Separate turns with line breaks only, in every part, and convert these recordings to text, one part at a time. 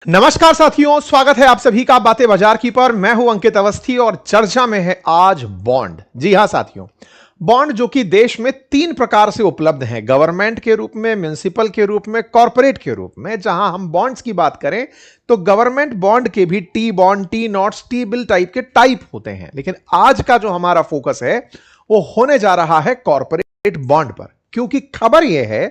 नमस्कार साथियों, स्वागत है आप सभी का बातें बाजार की पर। मैं हूं अंकित अवस्थी और चर्चा में है आज बॉन्ड। जी हां साथियों, बॉन्ड जो कि देश में तीन प्रकार से उपलब्ध हैं, गवर्नमेंट के रूप में, म्युनिसिपल के रूप में, कॉर्पोरेट के रूप में। जहां हम बॉन्ड्स की बात करें तो गवर्नमेंट बॉन्ड के भी T bond, T notes, T bill type के टाइप होते हैं, लेकिन आज का जो हमारा फोकस है वो होने जा रहा है कॉर्पोरेट बॉन्ड पर। क्योंकि खबर यह है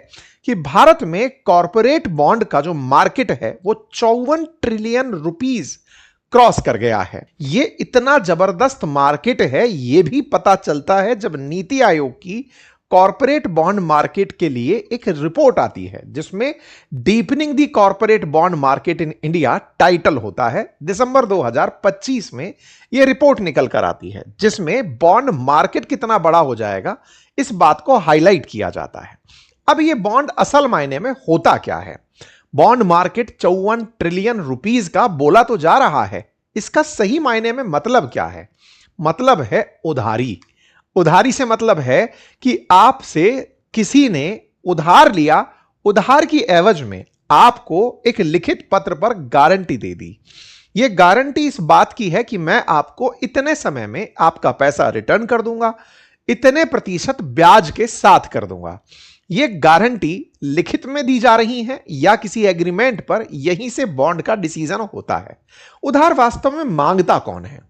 कि भारत में कॉर्पोरेट बॉन्ड का जो मार्केट है वो 54 ट्रिलियन रुपीस क्रॉस कर गया है। ये इतना जबरदस्त मार्केट है, ये भी पता चलता है जब नीति आयोग की कॉर्पोरेट बॉन्ड मार्केट के लिए एक रिपोर्ट आती है जिसमें deepening the corporate bond market in India title होता है। दिसंबर 2025 में यह रिपोर्ट निकल कर आती है जिसमें बॉन्ड मार्केट कितना बड़ा हो जाएगा इस बात को हाईलाइट किया जाता है। अब ये बॉन्ड असल मायने में होता क्या है? बॉन्ड मार्केट 54 ट्रिलियन रुपीस का बोला तो जा रहा है, इसका सही मायने में मतलब क्या है? मतलब है उधारी। उधारी से मतलब है कि आपसे किसी ने उधार लिया, उधार की एवज में आपको एक लिखित पत्र पर गारंटी दे दी। यह गारंटी इस बात की है कि मैं आपको इतने समय में आपका पैसा रिटर्न कर दूंगा, इतने प्रतिशत ब्याज के साथ कर दूंगा। यह गारंटी लिखित में दी जा रही है या किसी एग्रीमेंट पर, यहीं से बॉन्ड का डिसीजन होता है। उधार वास्तव में मांगता कौन है?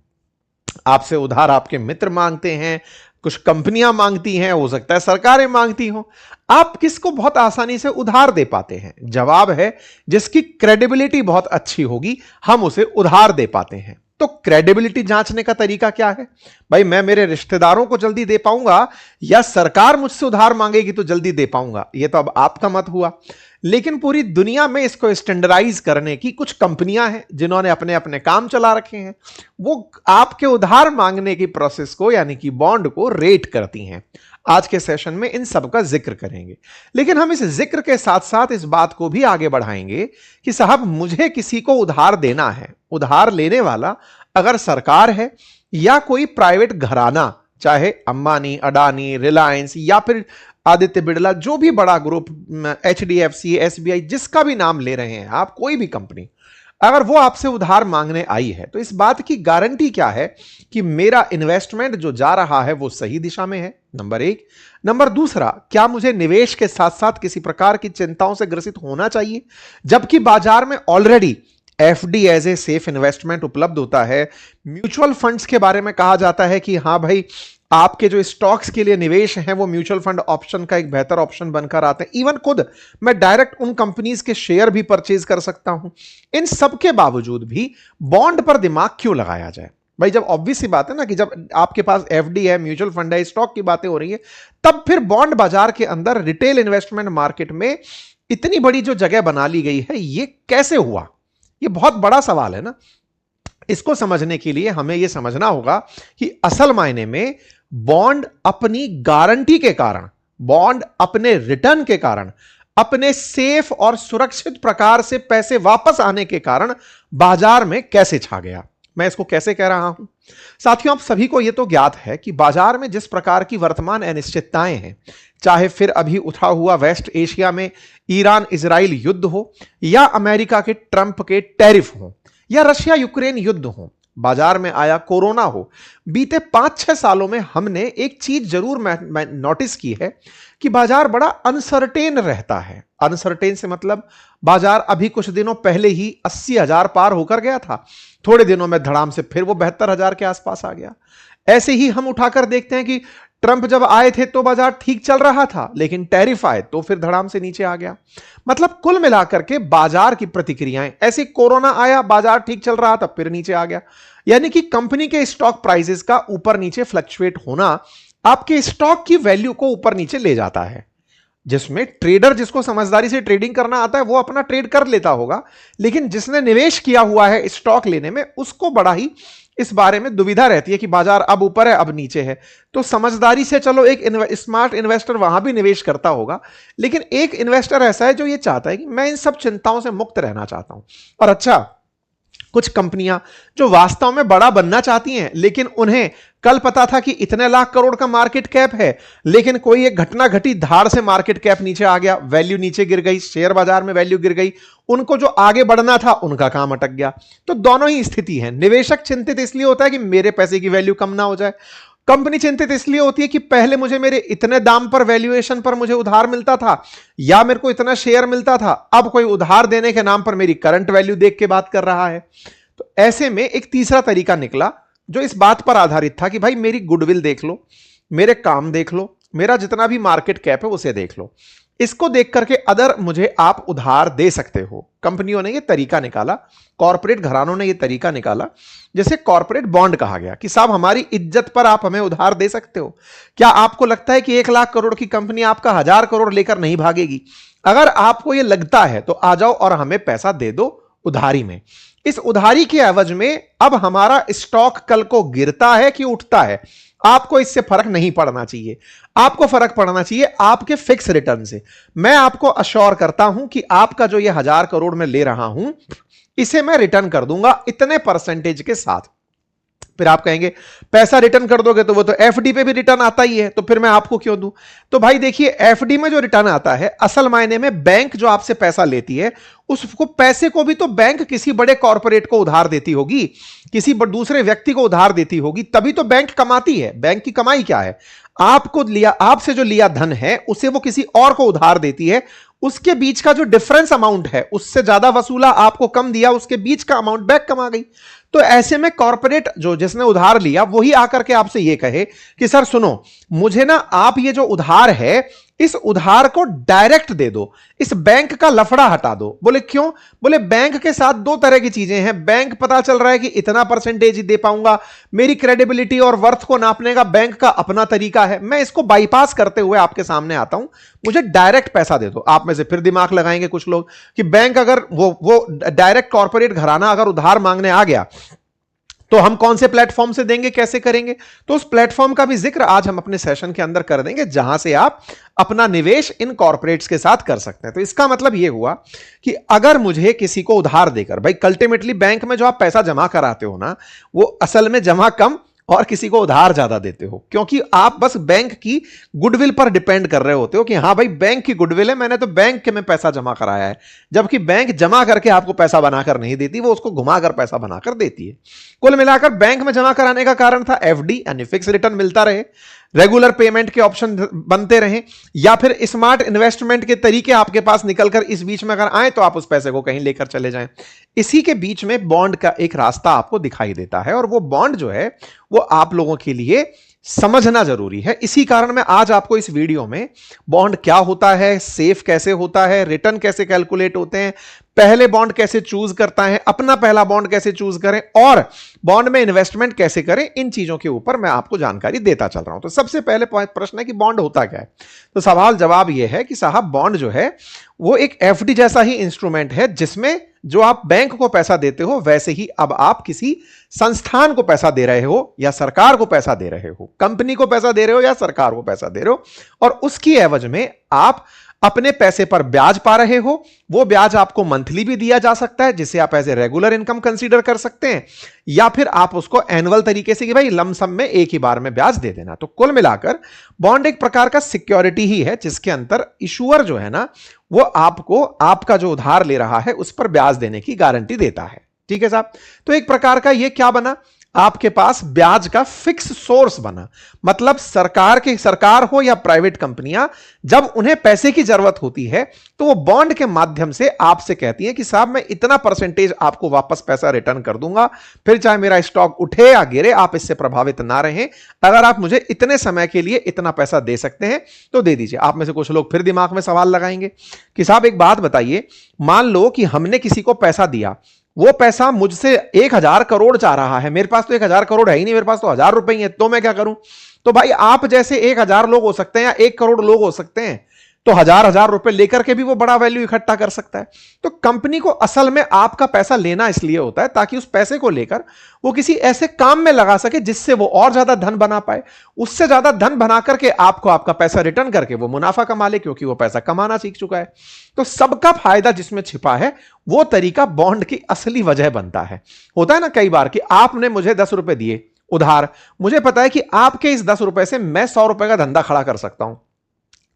आपसे उधार आपके मित्र मांगते हैं, कुछ कंपनियां मांगती हैं, हो सकता है सरकारें मांगती हो। आप किसको बहुत आसानी से उधार दे पाते हैं? जवाब है जिसकी क्रेडिबिलिटी बहुत अच्छी होगी हम उसे उधार दे पाते हैं। तो क्रेडिबिलिटी जांचने का तरीका क्या है? भाई मैं मेरे रिश्तेदारों को जल्दी दे पाऊंगा या सरकार मुझसे उधार मांगेगी तो जल्दी दे पाऊंगा? यह तो अब आपका मत हुआ। लेकिन पूरी दुनिया में इसको स्टैंडर्डाइज करने की कुछ कंपनियां हैं जिन्होंने अपने अपने काम चला रखे हैं। वो आपके उधार मांगने की प्रोसेस को यानी कि बॉन्ड को रेट करती हैं। आज के सेशन में इन सब का जिक्र करेंगे, लेकिन हम इस जिक्र के साथ साथ इस बात को भी आगे बढ़ाएंगे कि साहब मुझे किसी को उधार देना है, उधार लेने वाला अगर सरकार है या कोई प्राइवेट घराना, चाहे अंबानी, अडानी, रिलायंस या फिर आदित्य बिड़ला, जो भी बड़ा ग्रुप, HDFC, SBI, जिसका भी नाम ले रहे हैं आप, कोई भी कंपनी, अगर वो आपसे उधार मांगने आई है तो इस बात की गारंटी क्या है कि मेरा इन्वेस्टमेंट जो जा रहा है वो सही दिशा में है? नंबर एक। नंबर दूसरा, क्या मुझे निवेश के साथ साथ किसी प्रकार की चिंताओं से ग्रसित होना चाहिए? जबकि बाजार में already FD as a safe investment उपलब्ध होता है। म्यूचुअल फंड्स के बारे में कहा जाता है कि हां भाई, आपके जो स्टॉक्स के लिए निवेश हैं वो म्यूचुअल फंड ऑप्शन का एक बेहतर ऑप्शन बनकर आते हैं। इवन खुद मैं डायरेक्ट उन कंपनीज के शेयर भी परचेज कर सकता हूं। इन सब के बावजूद भी बॉन्ड पर दिमाग क्यों लगाया जाए? भाई जब ऑब्वियस सी बात है ना कि जब आपके पास FD है, म्यूचुअल फंड है, स्टॉक की बातें हो रही है, तब फिर बॉन्ड बाजार के अंदर रिटेल इन्वेस्टमेंट मार्केट में इतनी बड़ी जो जगह बना ली गई है, ये कैसे हुआ? ये बहुत बड़ा सवाल है ना। इसको समझने के लिए हमें यह समझना होगा कि असल मायने में बॉन्ड अपनी गारंटी के कारण, बॉन्ड अपने रिटर्न के कारण, अपने सेफ और सुरक्षित प्रकार से पैसे वापस आने के कारण बाजार में कैसे छा गया। मैं इसको कैसे कह रहा हूं साथियों, आप सभी को यह तो ज्ञात है कि बाजार में जिस प्रकार की वर्तमान अनिश्चितताएं हैं, चाहे फिर अभी उठा हुआ वेस्ट एशिया में ईरान इजराइल युद्ध हो, या अमेरिका के ट्रंप के टैरिफ हो, या रशिया यूक्रेन युद्ध हो, बाजार में आया कोरोना हो, बीते 5-6 सालों में हमने एक चीज जरूर मैं नोटिस की है कि बाजार बड़ा अनसर्टेन रहता है। अनसर्टेन से मतलब बाजार अभी कुछ दिनों पहले ही 80,000 पार होकर गया था, थोड़े दिनों में धड़ाम से फिर वो 72,000 के आसपास आ गया। ऐसे ही हम उठाकर देखते हैं कि ट्रंप जब आए थे तो बाजार ठीक चल रहा था, लेकिन टैरिफ आए तो फिर धड़ाम से नीचे आ गया। मतलब कुल मिलाकर के बाजार की प्रतिक्रियाएं ऐसे, कोरोना आया, बाजार ठीक चल रहा था, फिर नीचे आ गया। यानी कि कंपनी के स्टॉक प्राइसेस का ऊपर नीचे फ्लक्चुएट होना आपके स्टॉक की वैल्यू को ऊपर नीचे ले जाता है, जिसमें ट्रेडर, जिसको समझदारी से ट्रेडिंग करना आता है, वो अपना ट्रेड कर लेता होगा, लेकिन जिसने निवेश किया हुआ है स्टॉक लेने में, उसको बड़ा ही इस बारे में दुविधा रहती है कि बाजार अब ऊपर है अब नीचे है। तो समझदारी से चलो एक स्मार्ट इन्वेस्टर वहां भी निवेश करता होगा, लेकिन एक इन्वेस्टर ऐसा है जो ये चाहता है कि मैं इन सब चिंताओं से मुक्त रहना चाहता हूं। और अच्छा, कुछ कंपनियां जो वास्तव में बड़ा बनना चाहती हैं, लेकिन उन्हें कल पता था कि इतने लाख करोड़ का मार्केट कैप है, लेकिन कोई एक घटना घटी, धाड़ से मार्केट कैप नीचे आ गया, वैल्यू नीचे गिर गई, शेयर बाजार में वैल्यू गिर गई, उनको जो आगे बढ़ना था उनका काम अटक गया। तो दोनों ही स्थिति है। निवेशक चिंतित इसलिए होता है कि मेरे पैसे की वैल्यू कम ना हो जाए, कंपनी चिंतित इसलिए होती है कि पहले मुझे मेरे इतने दाम पर, वैल्यूएशन पर मुझे उधार मिलता था या मेरे को इतना शेयर मिलता था, अब कोई उधार देने के नाम पर मेरी करंट वैल्यू देख के बात कर रहा है। तो ऐसे में एक तीसरा तरीका निकला जो इस बात पर आधारित था कि भाई मेरी गुडविल देख लो, मेरे काम देख लो, मेरा जितना भी मार्केट कैप है उसे देख लो, इसको देख करके अदर मुझे आप उधार दे सकते हो। कंपनियों ने यह तरीका निकाला, कॉर्पोरेट घरानों ने यह तरीका निकाला, जैसे कॉर्पोरेट बॉन्ड कहा गया कि साहब हमारी इज्जत पर आप हमें उधार दे सकते हो। क्या आपको लगता है कि 1 लाख करोड़ की कंपनी आपका 1000 करोड़ लेकर नहीं भागेगी? अगर आपको यह लगता है तो आ जाओ और हमें पैसा दे दो उधारी में। इस उधारी के एवज में अब हमारा स्टॉक कल को गिरता है कि उठता है, आपको इससे फर्क नहीं पड़ना चाहिए। आपको फर्क पड़ना चाहिए आपके फिक्स रिटर्न से। मैं आपको अश्योर करता हूं कि आपका जो ये 1000 करोड़ में ले रहा हूं, इसे मैं रिटर्न कर दूंगा इतने परसेंटेज के साथ। फिर आप कहेंगे पैसा रिटर्न कर दोगे तो वो तो एफडी पे भी रिटर्न आता ही है, तो फिर मैं आपको क्यों दूं? तो भाई देखिए, एफडी में जो रिटर्न आता है, असल मायने में बैंक जो आपसे पैसा लेती है, उसको पैसे को भी तो बैंक किसी बड़े कॉर्पोरेट को उधार देती होगी, किसी दूसरे व्यक्ति को उधार देती होगी, तभी तो बैंक कमाती है। बैंक की कमाई क्या है? आपको लिया, आपसे जो लिया धन है उसे वो किसी और को उधार देती है, उसके बीच का जो डिफरेंस अमाउंट है, उससे ज्यादा वसूला, आपको कम दिया, उसके बीच का अमाउंट बैंक कमा गई। तो ऐसे में कॉर्पोरेट जो जिसने उधार लिया वही आकर के आपसे ये कहे कि सर सुनो, मुझे ना आप ये जो उधार है, इस उधार को डायरेक्ट दे दो, इस बैंक का लफड़ा हटा दो। बोले क्यों? बोले बैंक के साथ दो तरह की चीजें हैं। बैंक पता चल रहा है कि इतना परसेंटेज ही दे पाऊंगा, मेरी क्रेडिबिलिटी और वर्थ को नापने का बैंक का अपना तरीका है, मैं इसको बाईपास करते हुए आपके सामने आता हूं, मुझे डायरेक्ट पैसा दे दो। आप में से फिर दिमाग लगाएंगे कुछ लोग कि बैंक अगर वो डायरेक्ट कॉर्पोरेट घराना अगर उधार मांगने आ गया तो हम कौन से प्लेटफॉर्म से देंगे, कैसे करेंगे? तो उस प्लेटफॉर्म का भी जिक्र आज हम अपने सेशन के अंदर कर देंगे, जहां से आप अपना निवेश इन कॉर्पोरेट्स के साथ कर सकते हैं। तो इसका मतलब यह हुआ कि अगर मुझे किसी को उधार देकर, भाई अल्टीमेटली बैंक में जो आप पैसा जमा कराते हो ना, वो असल में जमा कम और किसी को उधार ज्यादा देते हो, क्योंकि आप बस बैंक की गुडविल पर डिपेंड कर रहे होते हो कि हां भाई बैंक की गुडविल है, मैंने तो बैंक के में पैसा जमा कराया है। जबकि बैंक जमा करके आपको पैसा बनाकर नहीं देती, वो उसको घुमाकर पैसा बनाकर देती है। कुल मिलाकर बैंक में जमा कराने का कारण था एफडी, यानी फिक्स रिटर्न मिलता रहे, रेगुलर पेमेंट के ऑप्शन बनते रहें, या फिर स्मार्ट इन्वेस्टमेंट के तरीके आपके पास निकलकर इस बीच में अगर आए तो आप उस पैसे को कहीं लेकर चले जाएं। इसी के बीच में बॉन्ड का एक रास्ता आपको दिखाई देता है, और वो बॉन्ड जो है वो आप लोगों के लिए समझना जरूरी है। इसी कारण मैं आज आपको इस वीडियो में बॉन्ड क्या होता है, सेफ कैसे होता है, रिटर्न कैसे कैलकुलेट होते हैं, पहले बॉन्ड कैसे चूज करता है, अपना पहला बॉन्ड कैसे चूज करें, और बॉन्ड में इन्वेस्टमेंट कैसे करें, इन चीजों के ऊपर मैं आपको जानकारी देता चल रहा हूं। तो सबसे पहले प्रश्न है कि बॉन्ड होता क्या है? तो सवाल जवाब यह है कि साहब बॉन्ड जो है वो एक एफडी जैसा ही इंस्ट्रूमेंट है, जिसमें जो आप बैंक को पैसा देते हो वैसे ही अब आप किसी संस्थान को पैसा दे रहे हो, या सरकार को पैसा दे रहे हो, कंपनी को पैसा दे रहे हो या सरकार को पैसा दे रहे हो, और उसकी एवज में आप अपने पैसे पर ब्याज पा रहे हो। वो ब्याज आपको मंथली भी दिया जा सकता है, जिसे आप as a regular income consider कर सकते हैं, या फिर आप उसको एनुअल तरीके से कि भाई लमसम में एक ही बार में ब्याज दे देना। तो कुल मिलाकर बॉन्ड एक प्रकार का सिक्योरिटी ही है, जिसके अंदर इशूअर जो है ना, वो आपको आपका जो उधार ले रहा है उस पर ब्याज देने की गारंटी देता है। ठीक है साहब? तो एक प्रकार का ये क्या बना, आपके पास ब्याज का फिक्स सोर्स बना। मतलब सरकार हो या प्राइवेट कंपनियां, जब उन्हें पैसे की जरूरत होती है तो वो बॉन्ड के माध्यम से आपसे कहती हैं कि साहब मैं इतना परसेंटेज आपको वापस पैसा रिटर्न कर दूंगा, फिर चाहे मेरा स्टॉक उठे या गिरे, आप इससे प्रभावित ना रहें। अगर आप मुझे इतने समय के लिए इतना पैसा दे सकते हैं तो दे दीजिए। आप में से कुछ लोग फिर दिमाग में सवाल लगाएंगे कि साहब एक बात बताइए, मान लो कि हमने किसी को पैसा दिया, वो पैसा मुझसे 1000 करोड़ चाह रहा है, मेरे पास तो 1000 करोड़ है ही नहीं, मेरे पास तो 1000 रुपए ही है, तो मैं क्या करूं? तो भाई आप जैसे 1000 लोग हो सकते हैं या 1 करोड़ लोग हो सकते हैं, तो हजार हजार रुपए लेकर के भी वो बड़ा वैल्यू इकट्ठा कर सकता है। तो कंपनी को असल में आपका पैसा लेना इसलिए होता है ताकि उस पैसे को लेकर वो किसी ऐसे काम में लगा सके जिससे वो और ज्यादा धन बना पाए, उससे ज्यादा धन बना करके आपको आपका पैसा रिटर्न करके वो मुनाफा कमा ले, क्योंकि वो पैसा कमाना सीख चुका है। तो सबका फायदा जिसमें छिपा है वो तरीका बॉन्ड की असली वजह बनता है। होता है ना कई बार कि आपने मुझे 10 रुपए दिए उधार, मुझे पता है कि आपके इस 10 रुपए से मैं 100 रुपए का धंधा खड़ा कर सकता हूं,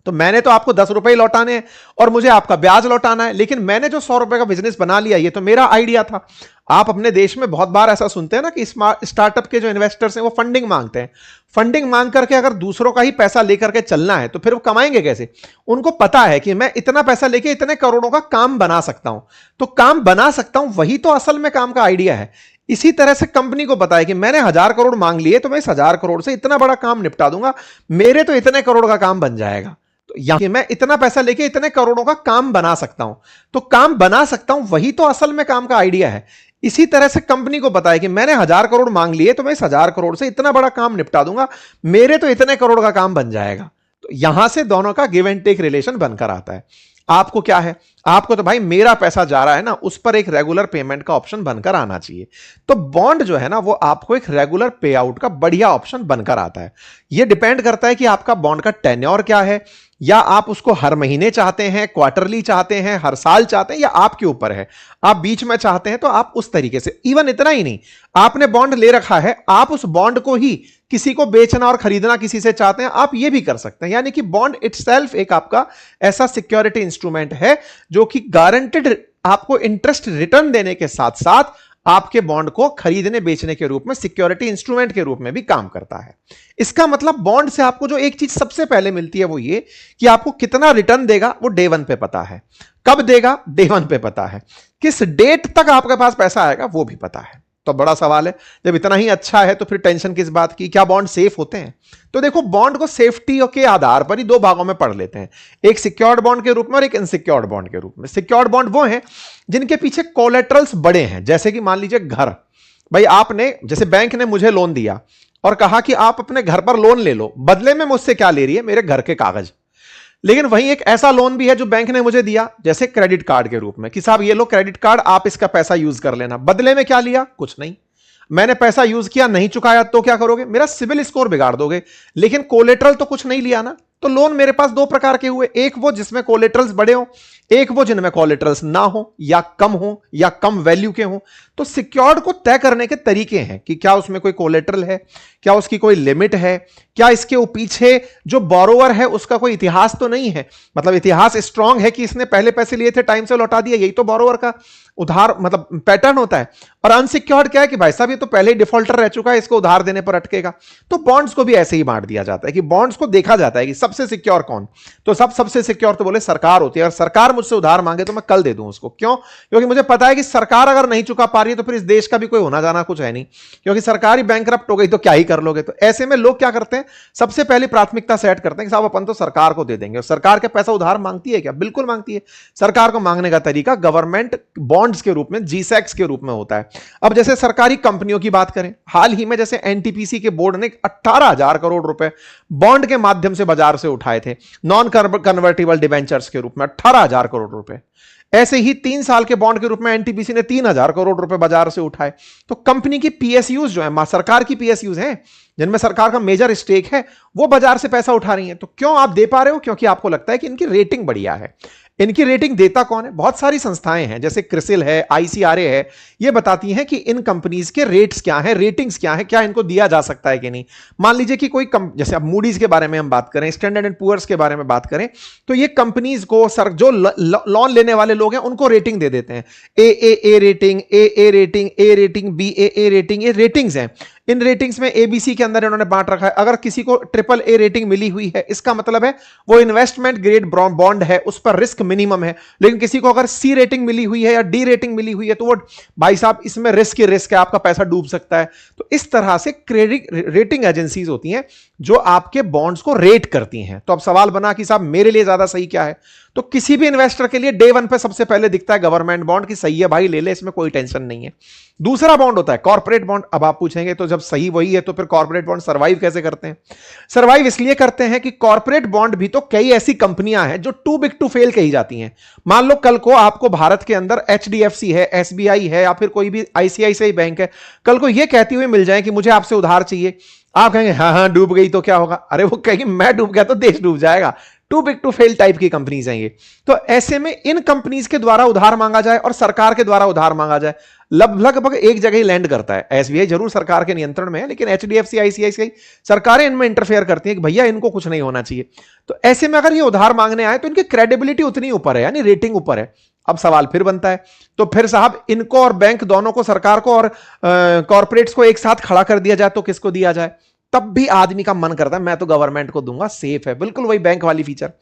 तो मैंने तो आपको 10 रुपए ही लौटाने हैं और मुझे आपका ब्याज लौटाना है, लेकिन मैंने जो 100 रुपए का बिजनेस बना लिया ये तो मेरा आइडिया था। आप अपने देश में बहुत बार ऐसा सुनते हैं ना कि स्टार्टअप के जो इन्वेस्टर्स हैं वो फंडिंग मांगते हैं। फंडिंग मांग करके अगर दूसरों का ही पैसा लेकर के चलना है तो फिर वो कमाएंगे कैसे? उनको पता है कि मैं इतना पैसा लेके इतने करोड़ों का काम बना सकता हूं, तो काम बना सकता हूं, वही तो असल में काम का आइडिया है। इसी तरह से कंपनी को पता है कि मैंने 1000 करोड़ मांग लिए तो मैं इस 1000 करोड़ से इतना बड़ा काम निपटा दूंगा, मेरे तो इतने करोड़ का काम बन जाएगा। तो यहां मैं इतना पैसा लेके इतने करोड़ों का काम बना सकता हूं, तो काम बना सकता हूं, वही तो असल में काम का आइडिया है। इसी तरह से कंपनी को पता है कि मैंने 1000 करोड़ मांग लिए तो मैं इस 1000 करोड़ से इतना बड़ा काम निपटा दूंगा, मेरे तो इतने करोड़ का काम बन जाएगा। तो यहां से दोनों का गिव एंड टेक रिलेशन बनकर आता है। आपको क्या है, आपको तो भाई मेरा पैसा जा रहा है ना, उस पर एक रेगुलर पेमेंट का ऑप्शन बनकर आना चाहिए। तो बॉन्ड जो है ना वो आपको एक रेगुलर पे आउट का बढ़िया ऑप्शन बनकर आता है। यह डिपेंड करता है कि आपका बॉन्ड का टेन्योर क्या है, या आप उसको हर महीने चाहते हैं, क्वार्टरली चाहते हैं, हर साल चाहते हैं, या आपके ऊपर है। आप बीच में चाहते हैं तो आप उस तरीके से, इवन इतना ही नहीं, आपने बॉन्ड ले रखा है, आप उस बॉन्ड को ही किसी को बेचना और खरीदना किसी से चाहते हैं, आप ये भी कर सकते हैं। यानी कि बॉन्ड इटसेल्फ एक आपका ऐसा सिक्योरिटी इंस्ट्रूमेंट है जो कि गारंटेड आपको इंटरेस्ट रिटर्न देने के साथ साथ आपके बॉन्ड को खरीदने बेचने के रूप में सिक्योरिटी इंस्ट्रूमेंट के रूप में भी काम करता है। इसका मतलब बॉन्ड से आपको जो एक चीज सबसे पहले मिलती है वो ये कि आपको कितना रिटर्न देगा वो डे 1 पे पता है, कब देगा डे 1 पे पता है, किस डेट तक आपके पास पैसा आएगा वो भी पता है। तो बड़ा सवाल है, जब इतना ही अच्छा है तो फिर टेंशन किस बात की? क्या बॉन्ड सेफ होते हैं? तो देखो, बॉन्ड को सेफ्टी के आधार पर ही दो भागों में पढ़ लेते हैं, एक सिक्योर्ड बॉन्ड के रूप में और एक इनसिक्योर्ड बॉन्ड के रूप में। सिक्योर्ड बॉन्ड वो हैं जिनके पीछे कोलेटरल्स बड़े हैं, जैसे कि मान लीजिए घर। भाई आपने, जैसे बैंक ने मुझे लोन दिया और कहा कि आप अपने घर पर लोन ले लो, बदले में मुझसे क्या ले रही है? मेरे घर के कागज। लेकिन वहीं एक ऐसा लोन भी है जो बैंक ने मुझे दिया, जैसे क्रेडिट कार्ड के रूप में, कि साहब ये लो क्रेडिट कार्ड, आप इसका पैसा यूज कर लेना। बदले में क्या लिया? कुछ नहीं। मैंने पैसा यूज किया, नहीं चुकाया तो क्या करोगे? मेरा सिविल स्कोर बिगाड़ दोगे। लेकिन कोलेटरल तो कुछ नहीं लिया ना। तो लोन मेरे पास दो प्रकार के हुए, एक वो जिसमें कोलेटरल्स बड़े हो, एक वो जिनमें कोलेटरल्स ना हो या कम हो या कम वैल्यू के हो। तो सिक्योर्ड को तय करने के तरीके हैं कि क्या उसमें कोई कोलेटरल है, क्या उसकी कोई लिमिट है, क्या इसके पीछे जो बोरोवर है उसका कोई इतिहास तो नहीं है, मतलब इतिहास स्ट्रांग है कि इसने पहले पैसे लिए थे टाइम से लौटा दिया, यही तो बोरोवर का उधार मतलब पैटर्न होता है। और अनसिक्योर्ड क्या है कि भाई साहब ये तो पहले ही डिफॉल्टर रह चुका है, इसको उधार देने पर अटकेगा। तो बॉन्ड्स को भी ऐसे ही बांट दिया जाता है कि बॉन्ड्स को देखा जाता है कि सबसे सिक्योर कौन। तो सबसे सिक्योर तो बोले सरकार होती है, और सरकार मुझसे उधार मांगे तो मैं कल दे दूं उसको। क्यों? क्योंकि मुझे पता है कि सरकार अगर नहीं चुका पा रही है तो फिर इस देश का भी कोई होना जाना कुछ है नहीं, क्योंकि सरकार ही बैंकरप्ट हो गई तो क्या ही कर लोगे। तो ऐसे में लोग क्या करते हैं, सबसे पहले प्राथमिकता सेट करते हैं कि साहब अपन तो सरकार को दे देंगे। और सरकार के पैसा उधार मांगती है क्या? बिल्कुल मांगती है। सरकार को मांगने का तरीका गवर्नमेंट बॉन्ड्स के रूप में, जीसैक्स के रूप में होता है। अब जैसे सरकारी कंपनियों की बात करें, हाल ही में जैसे एनटीपीसी के बोर्ड ने 18,000 करोड़ रुपए बॉन्ड के माध्यम से बाजार से उठाए थे, नॉन कन्वर्टिबल डिवेंचर्स के रूप में 18,000 करोड़ रुपए। ऐसे ही 3 साल के बॉन्ड के रूप में एनटीपीसी ने 3,000 करोड़ रुपए बाजार से उठाए। तो कंपनी की पीएसयूज जो है, सरकार की पीएसयूज हैं जिनमें सरकार का मेजर स्टेक है, वो बाजार से पैसा उठा रही हैं। तो क्यों आप दे पा रहे हो? क्योंकि आपको लगता है कि इनकी रेटिंग बढ़िया है। इनकी रेटिंग देता कौन है? बहुत सारी संस्थाएं हैं, जैसे क्रिसिल है, आईसीआरए है, ये बताती हैं कि इन कंपनीज के रेट्स क्या हैं, रेटिंग्स क्या हैं, क्या इनको दिया जा सकता है कि नहीं। मान लीजिए कि कोई जैसे अब मूडीज के बारे में हम बात करें, स्टैंडर्ड एंड पुअर्स के बारे में बात करें, तो ये कंपनीज को जो लोन लेने वाले लोग हैं उनको रेटिंग दे देते हैं, A rating, A rating, B A rating, ये रेटिंग्स हैं। इन रेटिंग्स में एबीसी के अंदर इन्होंने बांट रखा है। अगर किसी को ट्रिपल ए रेटिंग मिली हुई है, इसका मतलब है वो इन्वेस्टमेंट ग्रेड बॉन्ड है, उस पर रिस्क मिनिमम है। लेकिन किसी को अगर सी रेटिंग मिली हुई है या डी रेटिंग मिली हुई है तो वो भाई साहब इसमें रिस्क ही रिस्क है, आपका पैसा डूब सकता है। तो इस तरह से क्रेडिट रेटिंग एजेंसीज होती हैं जो आपके बॉन्ड्स को रेट करती हैं। तो अब सवाल बना कि साहब मेरे लिए ज्यादा सही क्या है? तो किसी भी इन्वेस्टर के लिए डे वन पे सबसे पहले दिखता है गवर्नमेंट बॉन्ड की सही है भाई ले ले, इसमें कोई टेंशन नहीं है। दूसरा बॉन्ड होता है कॉर्पोरेट बॉन्ड। अब आप पूछेंगे तो जब सही वही है तो फिर कॉर्पोरेट बॉन्ड सर्वाइव कैसे करते हैं? सर्वाइव इसलिए करते हैं कि कॉर्पोरेट बॉन्ड भी तो कई ऐसी कंपनियां हैं जो टू बिग टू फेल कही जाती हैं। मान लो कल को आपको भारत के अंदर HDFC है, SBI है या फिर कोई भी ICICI बैंक है, कल को यह कहती हुई मिल जाए कि मुझे आपसे उधार चाहिए, आप कहेंगे हाँ हाँ डूब गई तो क्या होगा? अरे वो कहेगी मैं डूब गया तो देश डूब जाएगा। Too big to fail type की कंपनीज हैं ये। तो ऐसे में इन कंपनीज के द्वारा उधार मांगा जाए और सरकार के द्वारा उधार मांगा जाए, लगभग एक जगह ही लैंड करता है। SBI जरूर सरकार के नियंत्रण में है, लेकिन HDFC ICICI सरकारें इनमें इंटरफेयर करती हैं कि भैया इनको कुछ नहीं होना चाहिए। तो ऐसे में अगर ये उधार मांगने आए तो इनकी क्रेडिबिलिटी उतनी ऊपर है, यानी रेटिंग ऊपर है। अब सवाल फिर बनता है तो फिर साहब इनको और बैंक दोनों को, सरकार को और कॉर्पोरेट्स को एक साथ खड़ा कर दिया जाए तो किसको दिया जाए? तब भी आदमी का मन करता है मैं तो गवर्नमेंट को दूंगा, सेफ है, बिल्कुल वही बैंक वाली फीचर।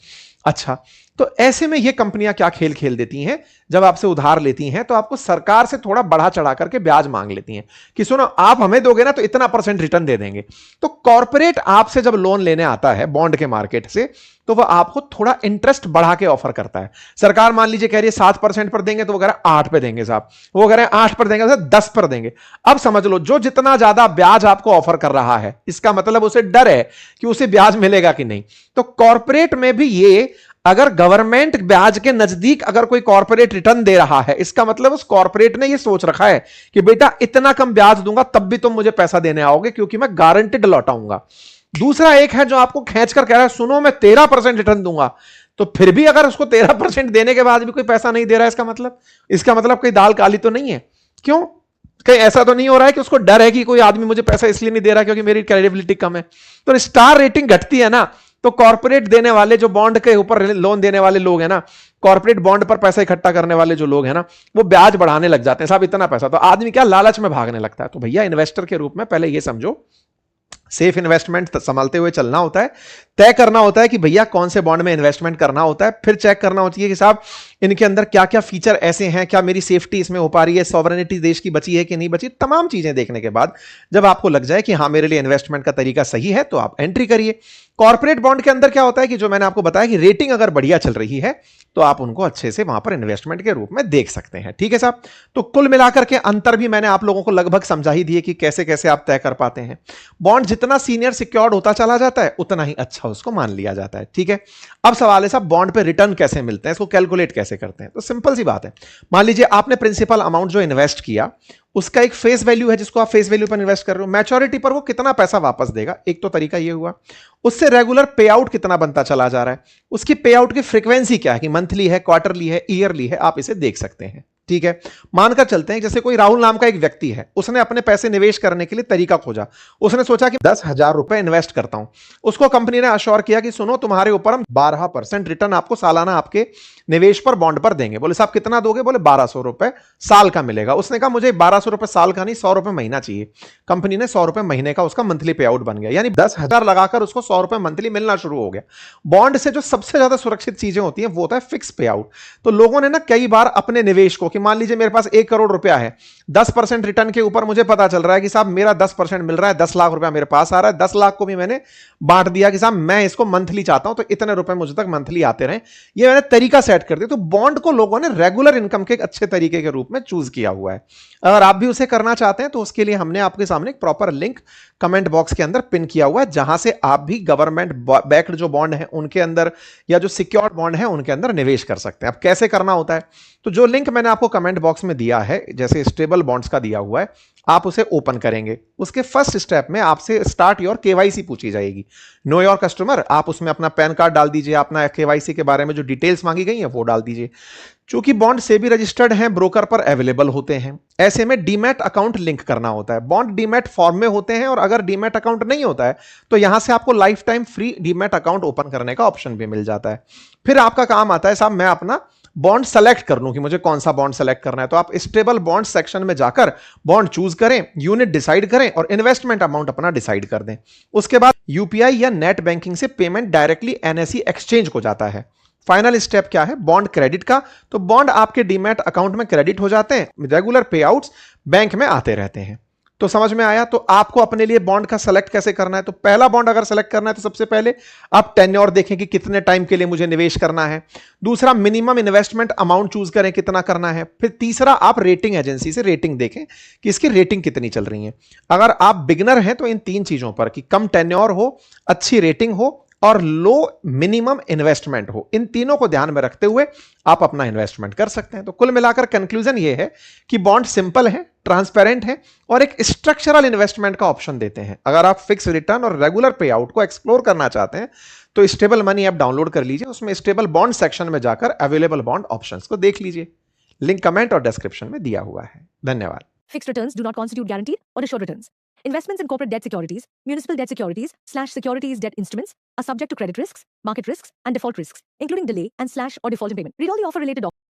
अच्छा, तो ऐसे में ये कंपनियां क्या खेल खेल देती हैं, जब आपसे उधार लेती हैं तो आपको सरकार से थोड़ा बढ़ा चढ़ा करके ब्याज मांग लेती हैं कि सुनो आप हमें दोगे ना तो इतना % रिटर्न दे देंगे। तो कॉर्पोरेट आपसे जब लोन लेने आता है बॉन्ड के मार्केट से तो वह आपको थोड़ा इंटरेस्ट बढ़ा के ऑफर करता है। सरकार मान लीजिए कह रही है 7% पर देंगे तो वो कह रहा है 8 पे देंगे साहब, वो कह रहे हैं 8 पर देंगे तो 10 पर देंगे। अब समझ लो जो जितना ज्यादा ब्याज आपको ऑफर कर रहा है इसका मतलब उसे डर है कि उसे ब्याज मिलेगा कि नहीं। तो कॉर्पोरेट में भी ये, अगर गवर्नमेंट ब्याज के नजदीक अगर कोई कॉर्पोरेट रिटर्न दे रहा है इसका मतलब उस कॉर्पोरेट ने ये सोच रखा है कि बेटा इतना कम ब्याज दूंगा तब भी तुम मुझे पैसा देने आओगे क्योंकि मैं गारंटेड लौटाऊंगा। दूसरा एक है जो आपको खींच कर कह रहा है सुनो मैं 13% रिटर्न दूंगा, तो फिर भी अगर उसको 13% देने के बाद भी कोई पैसा नहीं दे रहा है इसका मतलब कोई दाल काली तो नहीं है। क्यों? कहीं ऐसा तो नहीं हो रहा है कि उसको डर है कि कोई आदमी मुझे पैसा इसलिए नहीं दे रहा क्योंकि मेरी क्रेडिबिलिटी कम है। तो स्टार रेटिंग घटती है ना, तो कॉर्पोरेट देने वाले जो बॉन्ड के ऊपर लोन देने वाले लोग हैं ना, कॉर्पोरेट बॉन्ड पर पैसा इकट्ठा करने वाले जो लोग हैं ना, वो ब्याज बढ़ाने लग जाते हैं साहब इतना पैसा। तो आदमी क्या लालच में भागने लगता है। तो भैया इन्वेस्टर के रूप में पहले ये समझो सेफ इन्वेस्टमेंट संभालते हुए चलना होता है, तय करना होता है कि भैया कौन से बॉन्ड में इन्वेस्टमेंट करना होता है, फिर चेक करना होती है कि साहब इनके अंदर क्या क्या फीचर ऐसे हैं, क्या मेरी सेफ्टी इसमें हो पा रही है, सॉवरेनिटी देश की बची है कि नहीं बची। तमाम चीजें देखने के बाद जब आपको लग जाए कि हाँ मेरे लिए इन्वेस्टमेंट का तरीका सही है तो आप एंट्री करिए। कॉर्पोरेट बॉन्ड के अंदर क्या होता है कि जो मैंने आपको बताया कि रेटिंग अगर बढ़िया चल रही है तो आप उनको अच्छे से वहां पर इन्वेस्टमेंट के रूप में देख सकते हैं। ठीक है साहब, तो कुल मिलाकर के अंतर भी मैंने आप लोगों को लगभग समझा ही दिए कि कैसे कैसे आप तय कर पाते हैं। बॉन्ड जितना सीनियर सिक्योर्ड होता चला जाता है उतना ही अच्छा उसको मान लिया जाता है। ठीक है, अब सवाल है साहब बॉन्ड पे रिटर्न कैसे मिलते हैं, इसको कैलकुलेट कैसे करते हैं। तो सिंपल सी बात है, मान लीजिए आपने प्रिंसिपल अमाउंट जो इन्वेस्ट किया उसका एक फेस वैल्यू है जिसको आप फेस वैल्यू पर इन्वेस्ट कर रहे हो, मैच्योरिटी पर वो कितना पैसा वापस देगा, एक तो तरीका ये हुआ। उससे रेगुलर पे आउट कितना बनता चला जा रहा है, उसकी पे आउट की फ्रीक्वेंसी क्या है कि मंथली है, क्वार्टरली है, ईयरली है, आप इसे देख सकते हैं। ठीक है, मानकर चलते हैं जैसे कोई राहुल नाम का एक व्यक्ति है, उसने अपने पैसे निवेश करने के लिए तरीका खोजा। उसने सोचा कि 10,000 रुपए इन्वेस्ट करता हूं। उसको कंपनी ने अश्योर किया कि सुनो तुम्हारे ऊपर हम 12% रिटर्न आपको सालाना आपके निवेश पर बॉन्ड पर देंगे। बोले साहब कितना दोगे? बोले 1200 रुपए साल का मिलेगा। उसने कहा मुझे 1200 रुपए साल का नहीं 100 रुपए महीना चाहिए। कंपनी ने 100 रुपए महीने का उसका मंथली पे आउट बन गया, यानी 10,000 लगाकर उसको 100 रुपए मंथली मिलना शुरू हो गया। बॉन्ड से जो सबसे ज्यादा सुरक्षित चीजें होती हैं वो होता है फिक्स पे आउट। तो लोगों ने ना कई बार अपने निवेश को, कि मान लीजिए मेरे पास 1 करोड़ रुपया है, 10% रिटर्न के ऊपर मुझे पता चल रहा है कि साहब मेरा 10% मिल रहा है, 10 लाख रुपया मेरे पास आ रहा है, 10 लाख को भी मैंने बांट दिया कि साहब मैं इसको मंथली चाहता हूं तो इतने रुपए मुझे तक मंथली आते रहे। ये मैंने तरीका सेट कर दिया। तो बॉन्ड को लोगों ने रेगुलर इनकम के एक अच्छे तरीके के रूप में चूज किया हुआ है। अगर आप भी उसे करना चाहते हैं तो उसके लिए हमने आपके सामने एक प्रॉपर लिंक कमेंट बॉक्स के अंदर पिन किया हुआ है, जहां से आप भी गवर्नमेंट बैक्ड जो बॉन्ड है उनके अंदर या जो सिक्योर्ड बॉन्ड है उनके अंदर निवेश कर सकते हैं। अब कैसे करना होता है, तो जो लिंक मैंने आपको कमेंट बॉक्स में दिया है, जैसे स्टेबल बॉन्ड्स का दिया हुआ है, आप उसे ओपन करेंगे। उसके फर्स्ट स्टेप में आपसे स्टार्ट योर केवाईसी पूछी जाएगी, नो योर कस्टमर। आप उसमें अपना पैन कार्ड डाल दीजिए, अपना केवाईसी के बारे में जो डिटेल्स मांगी गई है वो डाल दीजिए। चूंकि बॉन्ड सेबी रजिस्टर्ड हैं, ब्रोकर पर अवेलेबल होते हैं, ऐसे में डीमैट अकाउंट लिंक करना होता है। बॉन्ड डीमैट फॉर्म में होते हैं और अगर डीमैट अकाउंट नहीं होता है तो यहां से आपको life time free demat account open करने का ऑप्शन भी मिल जाता है। फिर आपका काम आता है साहब मैं अपना बॉन्ड सेलेक्ट कर लूं कि मुझे कौन सा बॉन्ड सेलेक्ट करना है। तो आप स्टेबल बॉन्ड सेक्शन में जाकर बॉन्ड चूज करें, यूनिट डिसाइड करें और इन्वेस्टमेंट अमाउंट अपना डिसाइड कर दें। उसके बाद यूपीआई या नेट बैंकिंग से पेमेंट डायरेक्टली एनएसई एक्सचेंज को जाता है। फाइनल स्टेप क्या है, बॉन्ड क्रेडिट का। तो बॉन्ड आपके डीमैट अकाउंट में क्रेडिट हो जाते हैं, रेगुलर पे आउट्स बैंक में आते रहते हैं। तो समझ में आया। तो आपको अपने लिए बॉन्ड का सेलेक्ट कैसे करना है? तो पहला बॉन्ड अगर सेलेक्ट करना है तो सबसे पहले आप टेन्योर देखें कि कितने टाइम के लिए मुझे निवेश करना है। दूसरा, मिनिमम इन्वेस्टमेंट अमाउंट चूज करें कितना करना है। फिर तीसरा, आप रेटिंग एजेंसी से रेटिंग देखें कि इसकी रेटिंग कितनी चल रही है। अगर आप बिगनर हैं तो इन तीन चीजों पर कि कम टेन्योर हो, अच्छी रेटिंग हो और लो मिनिमम इन्वेस्टमेंट हो, इन तीनों को ध्यान में रखते हुए आप अपना इन्वेस्टमेंट कर सकते हैं। तो कुल मिलाकर कंक्लूजन ये है कि बॉन्ड सिंपल है, ट्रांसपेरेंट है और एक स्ट्रक्चरल इन्वेस्टमेंट का ऑप्शन देते हैं। अगर आप फिक्स रिटर्न और रेगुलर पे आउट को एक्सप्लोर करना चाहते हैं तो स्टेबल मनी ऐप डाउनलोड कर लीजिए, उसमें स्टेबल बॉन्ड सेक्शन में जाकर अवेलेबल बॉन्ड ऑप्शंस को देख लीजिए। लिंक कमेंट और डिस्क्रिप्शन में दिया हुआ है। धन्यवाद।
Fixed returns do not constitute guaranteed or assured returns. Investments in corporate debt securities, municipal debt securities/securities debt instruments are subject to credit risks, market risks, and default risks, including delay and/or default in payment. Read all the offer related documents.